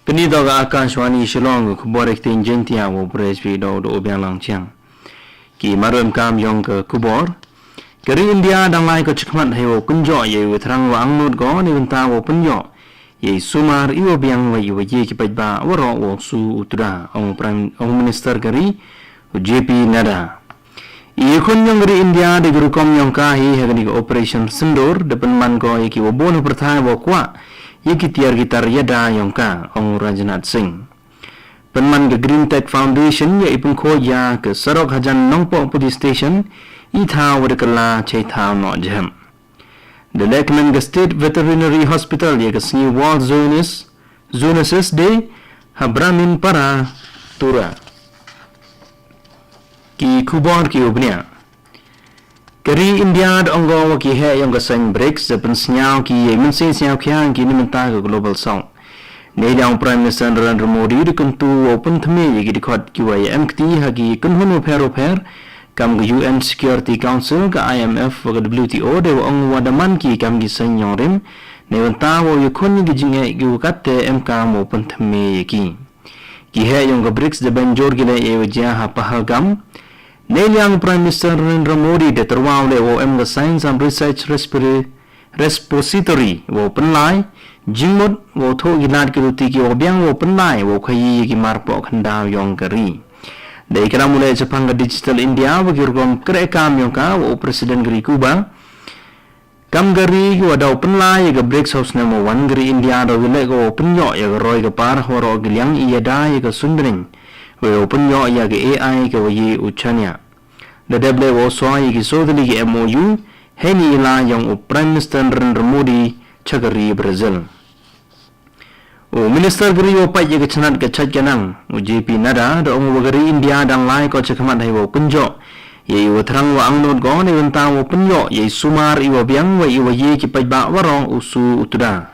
Penito ga Akashwani Shillong kubor ekting Jaiñtia wo presby do biang lang chiang. Ki marum kam yong ke kubor. Keri India dang lai ko khmat hai wo kynjooh ye thrang wa ang-nood go ni wynta wo pynioh. Ye sumar iwo biang wa ye ki paidbah waroh wo su utra Ong Minister keri J Nadda. I-iakhun yang dari India di rukom yang kahi hagani Operation Sindoor de Pynman ko ye ki wo boon pyrthai wo kwah ye ki tiar gitar yada yang ka Ong Rajnath Singh. Pynman ke Green Tech Foundation ye i-pynkhooid ya ke sarok hajan Nongpoh Police Station i-thaw wa kala J-thaw no jam. The lekman ke State Veterinary Hospital ye ke sngi World Zoonosis de habramin para tura. Ki kubor ki ubnia. Keri India ongo ki he yang kasang breaks the pensnyao ki ye mense siao kyang ki ni menta ke global south. Ne yang Prime Minister Narendra Modi de kuntu open thme ye ki dikhot kiwa ye MKT hagi kunhunu per kam ke UN Security Council ke IMF ke WTO de ong wadaman ki kam ki sanyong rim ne wanta wo ye khon ki jinge ki katte MK mo open thme ye ki he yang ke breaks the benjor ki le ye wajah ha pahalgam. Neliang Prime Minister Narendra Modi de terwau le wo em Science and Research Repository wo penlai jingmut wo tho gilat ki ruti ki wo biang wo penlai wo khayi ki marpo khandaw yong kari de ikram mule Japan Digital India wo girgom kre kam yong ka wo President gri Cuba kam gari wo daw penlai ga breaks house namo 1 gri India do le go pynioh ya roi ga par horo gilyang iyada ya ga sundring wo pynioh ya ga AI ga wo ye uchanya the deble wo so ye ki sodli ki MOU heni ila yang Prime Minister Narendra Modi chagari Brazil o Minister gri wo pai ye ga chanat ga chat ganang o J Nadda do ong gari India dang lai ko chakmat hai wo kynjooh ye wo thrang wa ang-nood go ni wynta wo pynioh ye sumar iwo biang wa iwo ye ki paidbah waroh usu utuda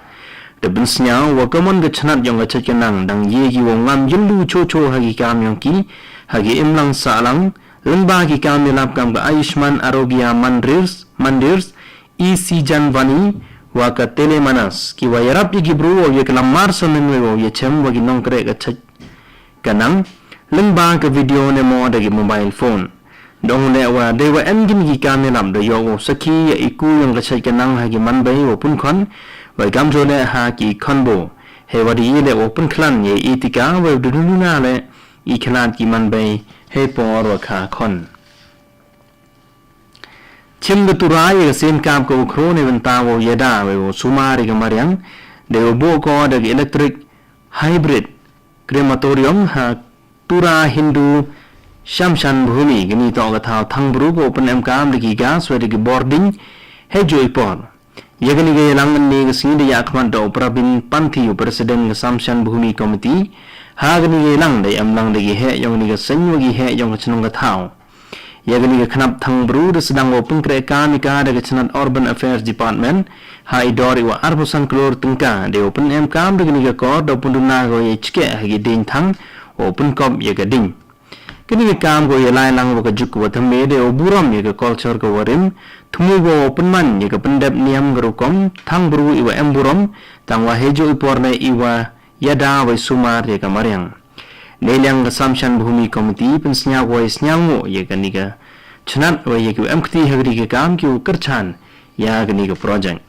de bensnya wo kamon ga chanat yang ga chat ganang dang ye ki wo ngam yindu cho hagi kam yang ki hagi imlang salang lengba ki kam lap kam ga Ayushman Arogya Mandirs isi janvani wa ka telemanas ki wa yarap ki bru o ye kalamar sonen wo ye chem wa ki nong kre ga chach kanang lengba ka video ne mo da ki mobile phone dong le wa de wa engin ki kam lam do yo sakhi ye iku yang ga chach kanang ha ki man bai wo pun khon wa kam jo le ha ki khonbo he wa di le wo pun khlan ye itika wa du na le i khlan ki man bai he por wa kha khon chim ga turai sen kam ko khro ne wynta wo yeda wo sumari ga mariang de bo ko de electric hybrid crematorium ha tura hindu shamshan bhumi gni to ga thaw thang bru ko open em kam de ga swe de boarding he joy por yegni ga lang ni ga sin de yakhman do prabin panthi president ga shamshan bhumi committee ha gni ga lang de am lang de he yong ni ga sanyo gi he yong chnong ga thaw yagani ga khnap thang bru de sedang open kre kamika de chanat urban affairs department hai dori wa arbusan klor tungka de open em kam de ni ga ko do punduna go ye chike gi din thang open kop ye ga ding kini ga kam go ye lai lang go ga juk wa thame de oburam ye ga culture go warim thumu go open man ye ga pendap niam ga rukom thang bru iwa em buram tangwa hejo iporne iwa yada wa sumar ye ga mariang Neliang Samshan Bhumi Committee pensnya wo isnyango ye ganiga chanat wo ye ku MKT hagri ke kam ki karchan ya ganiga project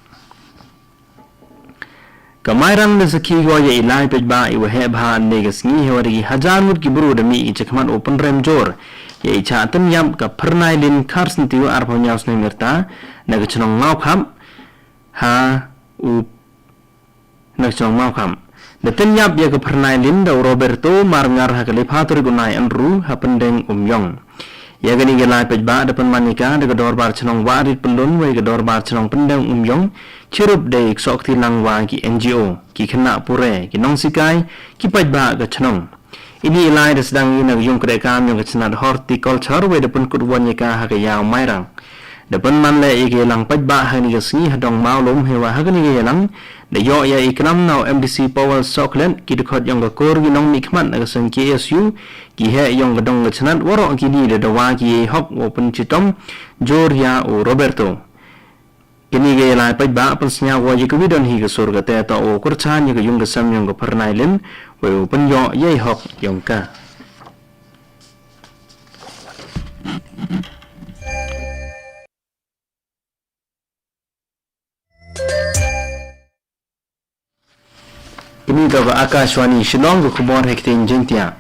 kamairang de sakhi go ye ilai pejba i wo he bha ne ga sngi he wari hajar mut ki buru de mi chakman open rem jor ye cha tan yam ka pharnai lin kharsin tiu ar phonyau sne merta na ga chnong ngau kham ha u na chnong ngau kham the tenyap ya ke pernai linda Roberto marngar ha kale phatur gunai anru ha pendeng yong ya gani gelai pejba depan manika de dorbar chnong warit pendon we ke dorbar chnong pendeng yong chirup de sokti langwa ki NGO ki khna pure ki nong sikai ki pejba ke chnong ini ilai de sedang ina yong kre kam yong ke chnat horticulture we depan kudwanyaka ha ke yaw mairang depan man le ike lang pejba ha ni ke sngi hadong maulum hewa ha gani ge lang de yo ya ikram now MDC Power Sockland ki de khot yong ga kor gi nong mi khmat na sang KSU ki he yong ga dong ga chanat waro ki ni de wa ki hok open chitom Joria o Roberto kini ge lai pajba pensnya wa ji ku don hi ga sur ga te to o kurchan ni ga yung ga sam yong ga pharnai len wo pynioh ye hok yong ka Kini dapat Akashwani Shillong ke kubur hektin Jaiñtia.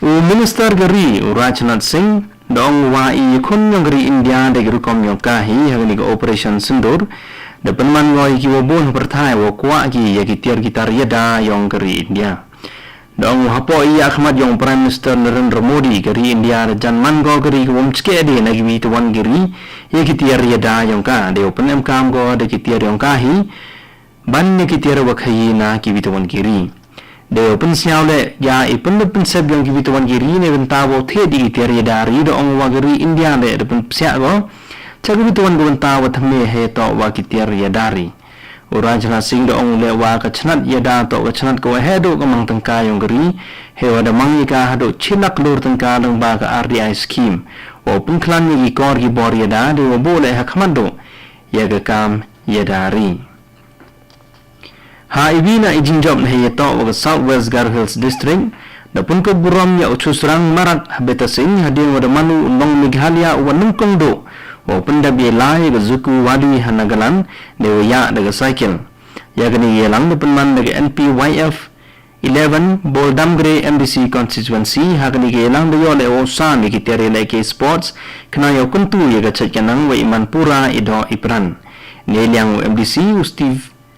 U Minister geri Rajnath Singh dong wa i-iakhun yang geri India de rukom yang kahi hari ke Operation Sindoor de Pynman ngoi kiwa boon pyrthai wo kwah ki ya ki tiar gitar yada yang geri India. Dong hapo i-iakhun yang Prime Minister Narendra Modi geri India de jan man go geri wom chke de nagi wi tuan geri ya ki tiar yada yang ka de open em kam go de ki tiar yang kahi ban ni ki tiar wa khayi na ki wi tuan geri. De open siaw le ya ipun de pensep yang ki wi tuan geri ne wynta wo the di tiar yada ri dong wa geri India le de pen sia go chak wi tuan go wynta wa thme he to wa ki tiar yada ri. Rajnath Singh dong le wa ka chnat yada to ka chnat ko he do ka mang tangka yang geri he wa da mang ni ka do chinak lur tangka dong ba ka RDI scheme o pun klan ni ki kor ki bor yada de wo bo le ha khmat do ya ka kam yada ri. Ha ibina ijin job na he to wa South West Gar Hills District da pun ko buram ya uchusrang marat habeta sing hadin wa da manu nong Meghalaya wa nungkong do o pendab ye lai ga zuku wadi hanagalan de ya daga cycle ya gani ye lang de Pynman daga NPYF 11 Boldamgre MDC constituency ha gani ge lang de yo le o sa ni ki tere le ke sports kana yo kuntu ye ga chakyanang wa Imanpura ido ipran ne liang MDC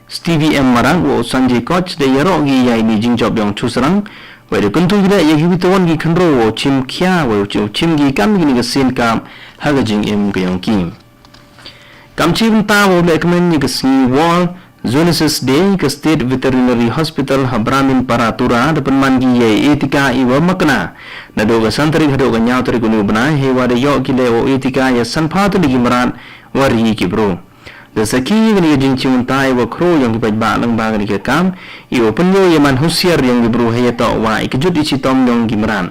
Stevie M marang wo Sanjay coach de yaro gi ya ni jingjob yong chusrang wa de kuntu gida ye gi bitawan gi khandro wo chim khya wo chim gi kam gi ni ga sin kam ha ga jing em ga yong kim kam chim ta wo le kmen ni ga si World Zoonosis Day ka State Veterinary Hospital habramin paratura de Pynman gi ye etika I wa makna na do ga santri hado ga nyaw tari gunu bana he wa de yo gi le wo etika ya sanphat li gi maran wari ki bro de saki ni jing chim ta I wa khro yong gi paidbah lang ba ga ni ka kam I wa pynioh ye man husiar yang gi bro he to wa I kejut ichi tom yong gi maran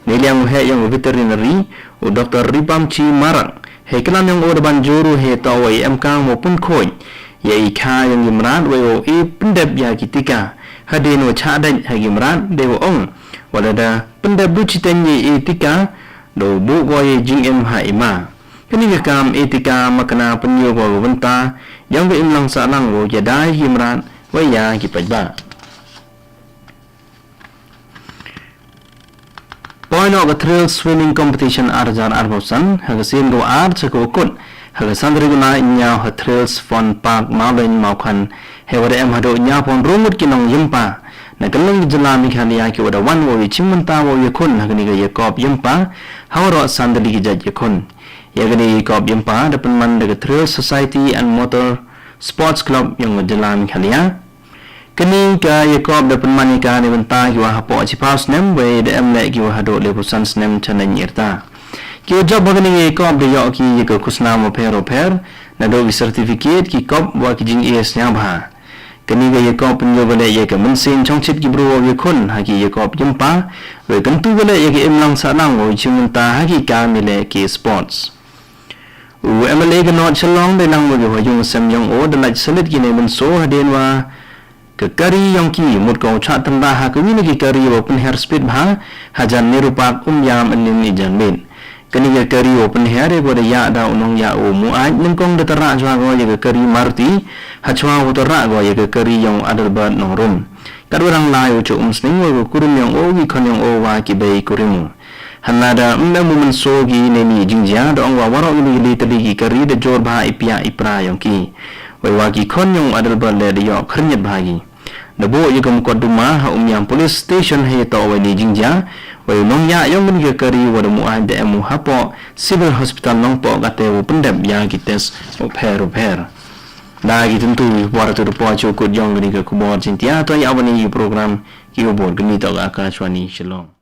ne liang he yang veterinary o Dr. Ripam Chi marang he klan yang o de ban juru he to wa em kang mo pynkhooid ye I kha yang gi maran wa o I pendab ya kitika hadin wa cha dai ha gi maran de wa ong wa da pendab du chiten ye etika do bu go ye jing em ha ima kani ga kam etika makna pynioh go wynta yang ga im lang sa lang wo ya dai gi maran wa ya gi paidbah Point of a thrill swimming competition arjar arbosan hagasin go ar chako kun hagasan riguna nya ha thrills fun park mountain maukhan hewada em hado nya pon rumut kinong yimpa na kalung jala Meghalaya ki wada wan wo chimanta wo yakun hagani ga yakop yimpa hawro sandali gi jaj yakun yagani yakop yimpa da Pynman daga thrill society and motor sports club yang jala Meghalaya kini ka yakop da Pynman ka ni wynta ki wa hapo chipaus nem we de emle ki wa hado le pusan nem chanan irta ki job bagani yakop de yo ki ko kusna mo pero per na do certificate ki kop wa ki jing es nya bha kini ga yakop nyo bale ye ka munsin chongchit ki bro ye khun ha ki yakop jumpa we kantu bale ye ki imlang sa nang wo chimunta ha ki ka mile ki sports u emle ga not chalong de nang wo yo yung sam yong o de la salit ki ne mun so ha den wa ke kari yang ki mut ko cha tanda ha ke ni ki kari wo pen hair speed bha hajan nirupak yam anin ni janmin kani ke kari wo pen hair bo de ya da unong ya o mu ai ning kong de tara jwa go ye ke kari marti ha chwa wo tara go ye ke kari yang adal ba nong rum kadurang lai wo chu sning wo kurum yang o gi khon yang o wa ki bei kurimu hanada mna mu mun so gi ne ni jingja do wa waroh ni li tadi ki kari de jor ba ipia ipra yang ki wai wa ki khon yang adal ba le de yo khrinyat ba gi Dabo yugam koduma ha umyam police station he to wa ni jingja wa nong ya yong mun ge kari wa mu a de mu hapo civil hospital Nongpoh gate wo pendam ya ki tes o per da gi tentu wa to po chu ko yong ni ge ko bo Jaiñtia to ya wani program ki bo gni to Akashwani Shillong